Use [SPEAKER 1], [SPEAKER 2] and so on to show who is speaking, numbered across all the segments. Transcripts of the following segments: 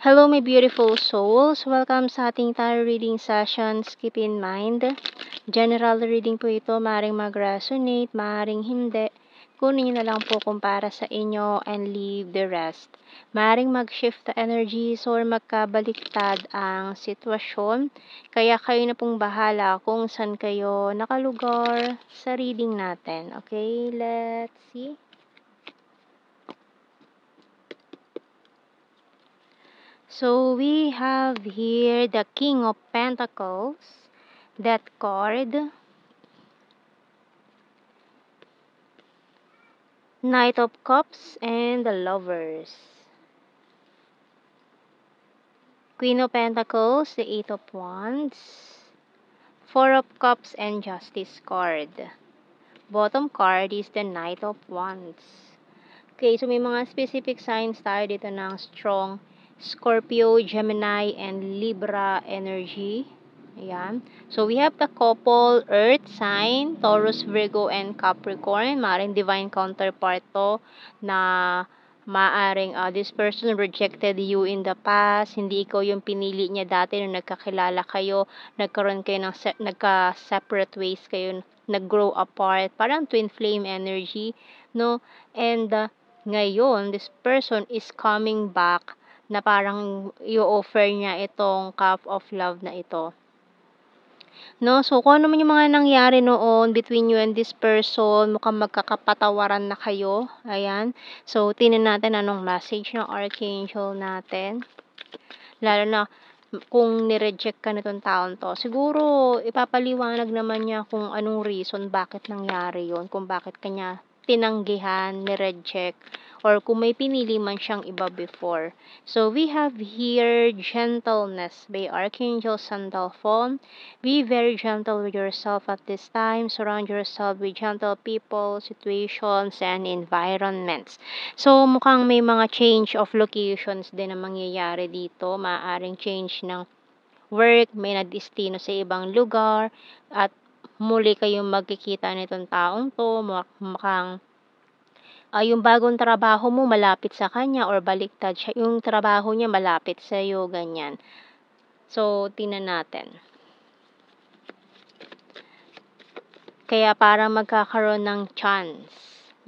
[SPEAKER 1] Hello, my beautiful souls. Welcome sa ating tarot reading sessions. Keep in mind, general reading po ito. Maaaring mag-resonate, maaaring hindi. Kunin nyo na lang po kung para sa inyo and leave the rest. Maaaring mag-shift the energies or magkabaliktad ang sitwasyon. Kaya kayo na pong bahala kung saan kayo nakalugar sa reading natin. Okay, let's see. So we have here the King of Pentacles, that card, Knight of Cups, and the Lovers. Queen of Pentacles, the Eight of Wands, Four of Cups, and Justice card. Bottom card is the Knight of Wands. Okay, so may mga specific signs tayo dito ng strong Scorpio, Gemini, and Libra energy. Ayan. So, we have the couple, Earth sign, Taurus, Virgo, and Capricorn. Maaring divine counterpart to na maaring this person rejected you in the past. Hindi ikaw yung pinili niya dati nung nagkakilala kayo. Nagkaroon kayo ng nagka-separate ways kayo. Nag-grow apart. Parang twin flame energy. No? And ngayon, this person is coming back na parang i-offer niya itong cup of love na ito. No, so kung ano man yung mga nangyari noon between you and this person, mukhang magkakapatawaran na kayo. Ayan. So, tingnan natin anong message ng Archangel natin. Lalo na kung nireject ka nitong taon to. Siguro, ipapaliwanag naman niya kung anong reason, bakit nangyari yon, kung bakit kanya tinanggihan, nireject, or kung may pinili man siyang iba before. So, we have here gentleness by Archangel Sandalphon. Be very gentle with yourself at this time. Surround yourself with gentle people, situations, and environments. So, mukhang may mga change of locations din na mangyayari dito. Maaaring change ng work, may nadestino sa ibang lugar, at muli kayong magkikita nitong taong to. Mukhang yung bagong trabaho mo malapit sa kanya or baliktad siya, yung trabaho niya malapit sa iyo, ganyan. So, tingnan natin. Kaya parang magkakaroon ng chance,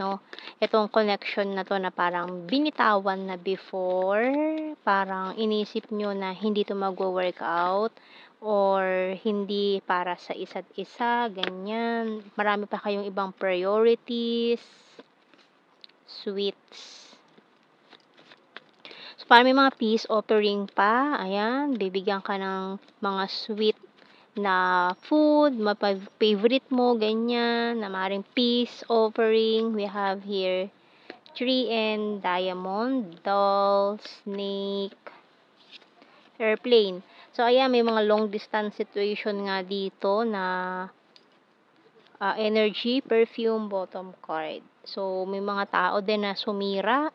[SPEAKER 1] no? Itong connection na to na parang binitawan na before, parang inisip nyo na hindi to magwo-work out or hindi para sa isa't isa, ganyan. Marami pa kayong ibang priorities, sweets. So, parang may mga peace offering pa. Ayan, bibigyan ka ng mga sweet na food, favorite mo, ganyan, na maaaring peace offering. We have here tree and diamond, doll, snake, airplane. So, ayan, may mga long distance situation nga dito na energy, perfume, bottom card. So, may mga tao din na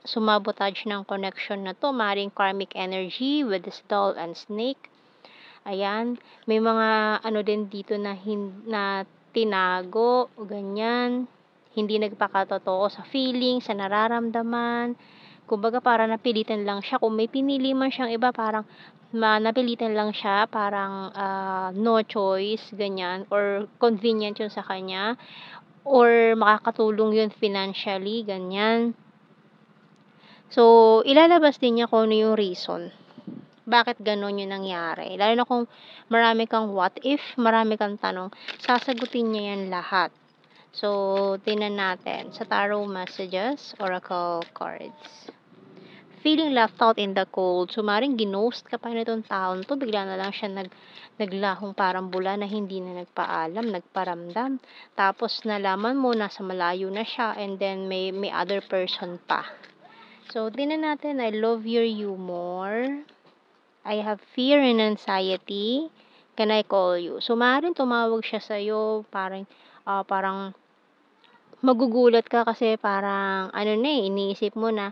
[SPEAKER 1] sumabotage ng connection na to. Maring karmic energy with this doll and snake. Ayan. May mga ano din dito na, na tinago, ganyan. Hindi nagpakatotoo sa feelings, sa nararamdaman. Kumbaga, para napilitan lang siya. Kung may pinili man siyang iba, parang napilitan lang siya, parang no choice, ganyan, or convenient yun sa kanya, or makakatulong yun financially, ganyan. So, ilalabas din niya kung ano yung reason. Bakit ganon yung nangyari? Lalo na kung marami kang what if, marami kang tanong, sasagutin niya yan lahat. So, tingnan natin sa tarot messages, oracle cards. Feeling left out in the cold. So, maring ginost ka pa nitong taon to. Bigla na lang siya naglahong parang bula na hindi na nagpaalam, nagparamdam. Tapos, nalaman mo, nasa malayo na siya. And then, may other person pa. So, tingnan natin. I love your humor. I have fear and anxiety. Can I call you? So, maaaring tumawag siya sa'yo. Parang magugulat ka kasi parang, iniisip mo na,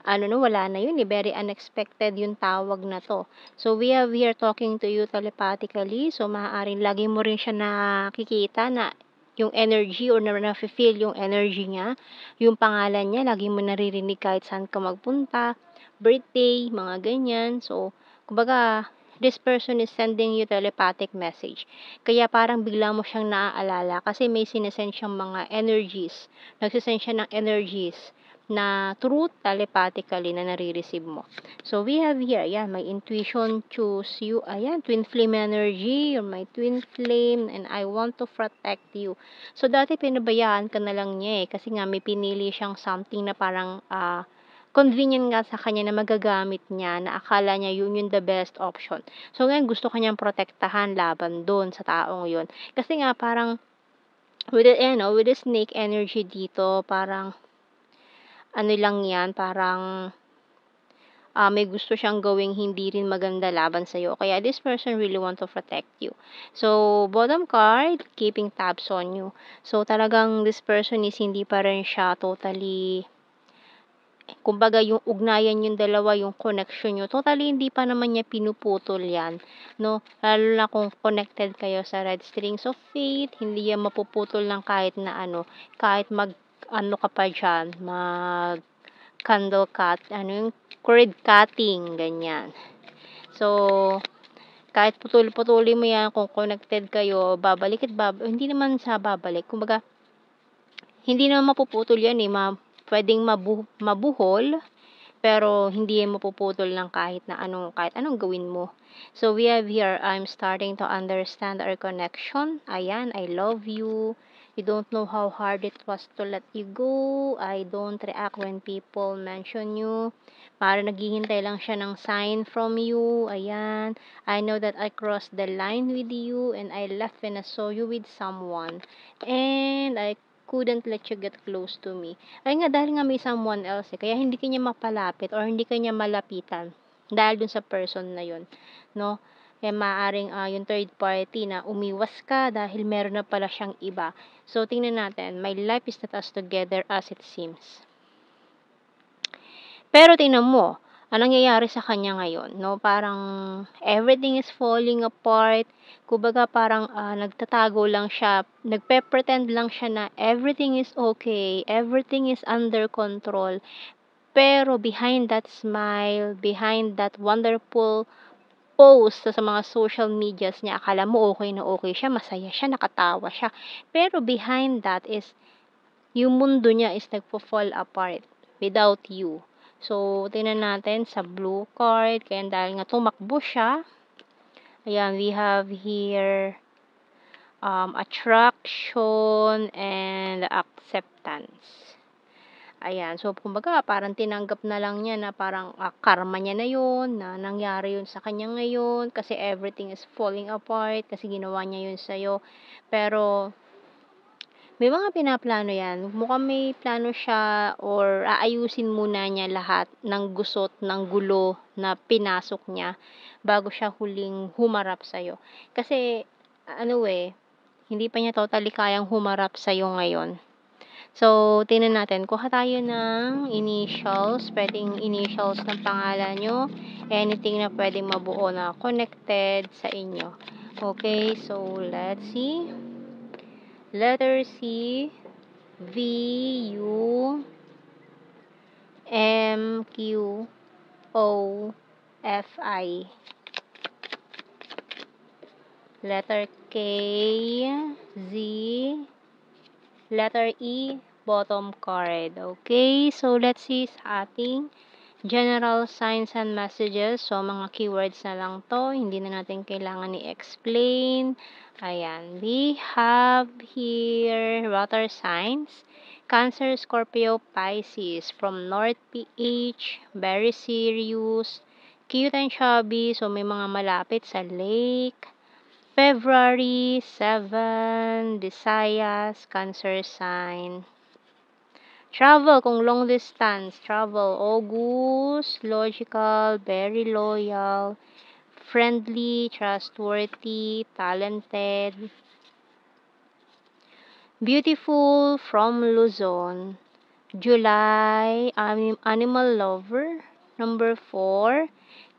[SPEAKER 1] wala na yun, very unexpected yung tawag na to. So, we have here talking to you telepathically. So, maaaring lagi mo rin siya nakikita na yung energy or na-feel yung energy niya. Yung pangalan niya, lagi mo naririnig kahit saan ka magpunta. birthday, mga ganyan. So, kumbaga, this person is sending you telepathic message. Kaya parang bigla mo siyang naaalala kasi may sinesend siyang mga energies. Nagsisend siya ng energies na through telepathically na nare-receive mo. So, we have here, ayan, my intuition choose you. Ayan, twin flame energy, you're my twin flame, and I want to protect you. So, dati pinabayaan ka na lang niya kasi nga may pinili siyang something na parang, convenient nga sa kanya na magagamit niya, na akala niya yun yung the best option. So, ngayon gusto kanyang protektahan laban doon sa taong yun. Kasi nga parang, with the snake energy dito, parang, ano lang yan, parang, may gusto siyang gawing hindi rin maganda laban sa'yo. Kaya this person really want to protect you. So, bottom card, keeping tabs on you. So, talagang this person is hindi pa rin siya totally, kumbaga yung ugnayan yung dalawa, yung connection nyo, totally hindi pa naman niya pinuputol yan, no? Lalo na kung connected kayo sa red strings of faith, hindi yan mapuputol ng kahit na ano, kahit ano ka pa dyan, candle cut, yung cord cutting, ganyan. So, kahit putol-putulin mo yan, kung connected kayo, babalik hindi naman sa babalik, kumbaga, hindi naman mapuputol yan pwedeng mabuhol, pero hindi yan mapuputol ng kahit anong gawin mo. So, we have here, I'm starting to understand our connection. Ayan, I love you. You don't know how hard it was to let you go. I don't react when people mention you. Para naghihintay lang siya ng sign from you. Ayan. I know that I crossed the line with you and I left when I saw you with someone. And I couldn't let you get close to me. Ay nga, dahil nga may someone else kaya hindi kanya mapalapit or hindi kanya malapitan dahil dun sa person na yun, no? Kaya maaaring yung third party na umiwas ka dahil meron na pala siyang iba. So, tingnan natin, my life is not as together as it seems. Pero tingnan mo, anong nangyayari sa kanya ngayon, no? Parang everything is falling apart. Kumbaga parang nagtatago lang siya, nagpe-pretend lang siya na everything is okay, everything is under control. Pero behind that smile, behind that wonderful post sa mga social medias niya, akala mo okay na okay siya, masaya siya, nakatawa siya. Pero behind that is, yung mundo niya is nagpo-fall apart without you. So, tingnan natin sa blue card. Kaya dahil nga tumakbo siya, ayan, we have here attraction and acceptance. Ayan, so kumbaga parang tinanggap na lang niya na parang karma niya na yun, na nangyari yun sa kanya ngayon kasi everything is falling apart kasi ginawa niya yun sa'yo. Pero may mga pinaplano yan. Mukhang may plano siya or aayusin muna niya lahat ng gusot, ng gulo na pinasok niya bago siya huling humarap sa'yo. Kasi, hindi pa niya totally kayang humarap sa'yo ngayon. So, tingnan natin. Kuha tayo ng initials. Pwedeng initials ng pangalan nyo. Anything na pwedeng mabuo na connected sa inyo. Okay, so let's see. Letter C, V, U, M, Q, O, F, I. Letter K, Z, letter E, bottom card. Okay, so let's see sa ating general signs and messages. So, mga keywords na lang to. Hindi na natin kailangan i-explain. Ayan. We have here water signs. Cancer, Scorpio, Pisces. From North PH. Very serious. Cute and chubby. So, may mga malapit sa lake. February 7. Visayas. Cancer sign. Travel, kung long distance, travel, August, logical, very loyal, friendly, trustworthy, talented, beautiful, from Luzon, July, animal lover, number 4,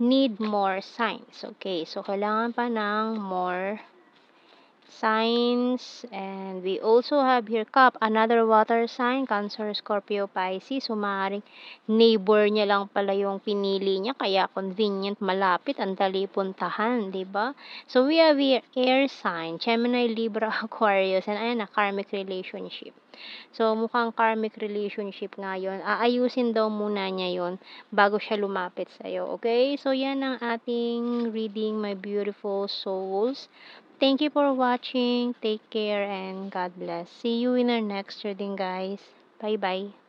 [SPEAKER 1] need more signs. Okay, so kailangan pa ng more signs. And we also have here cup, another water sign, Cancer, Scorpio, Pisces. So maaaring neighbor niya lang pala yung pinili niya, kaya convenient, malapit, ang dali puntahan, 'di ba? So we have here air sign, Gemini, Libra, Aquarius, and ayan na, karmic relationship. So mukhang karmic relationship nga yun. Aayusin daw muna niya yun bago siya lumapit sa'yo. Okay? So yan ang ating reading, my beautiful souls. Thank you for watching. Take care and God bless. See you in our next reading, guys. Bye-bye.